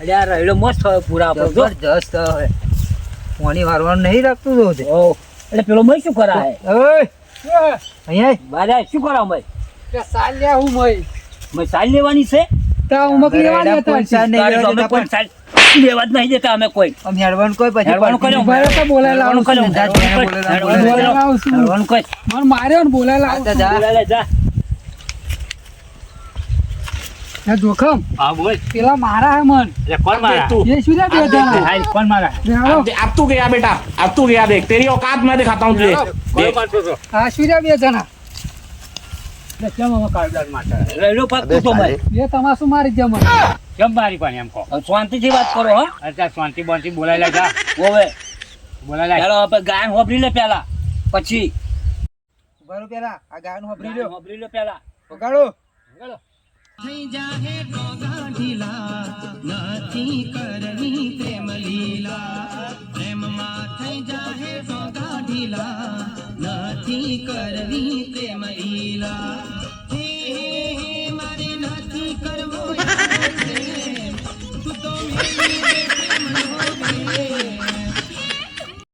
અરે આ રહીડો મસ્ત થયો પૂરા આપણો જો. જબરજસ્ત હવે પાણી વારવાનું નહીં રાખતું તો તે. ઓ એટલે પેલો મય શું કરાય ઓય અહીંયા બાજા શું કરાવ મય કે સાલ લ્યા હું મય મય સાલ લેવાની છે તા ઉમક લેવા રેડા દેતા પૈસા છે. નહીં તારે તો અમે લેવા કોઈ સાલ લેવા જ નહીં દેતા અમે કોઈ આમ હેડવાનું કોઈ પછી હેડવાનું કર્યો. ઉભા તો બોલાય હેડવાનું લાવું કર્યો. છું. હેડવાનું કર્યો. લાવું છું. હેડવાનું કર્યો. મને માર્યો ને બોલાય લાવું આ તો છું. જા. બોલાય લે, જા હે જોખમ હા બોલ પેલા મારા હે મન એટલે કોણ મારા ये શું રે બે જણા હાલ કોણ મારા બેહાડો. अब तू गया बेटा अब तू गया देख तेरी औकात मैं दिखाता हूँ तुझे કોણ મારતો હતો હા શું રે બે જણા એટલે કેમ અમે કાળદાર મારતા રેડો પાક તો મય બે તમાશું મારી જ મને કેમ મારી પણ એમ કહો શાંતિથી વાત કરો હો અત્યારે શાંતિ બોંતિ બોલાય લે જા ઓવે બોલાય લે ચાલો આપણે ગાયન હોબરી લે પેલા પછી ઉભા રહો પેલા આ ગાયનું વાપરી લ્યો. હોબરી લે પેલા વગાડો. થઈ જાહે ડોગા ઢીલા નથી કરવી પ્રેમ લીલા પ્રેમમાં થઈ જાહે ડોગા ઢીલા નથી કરવી પ્રેમ લીલા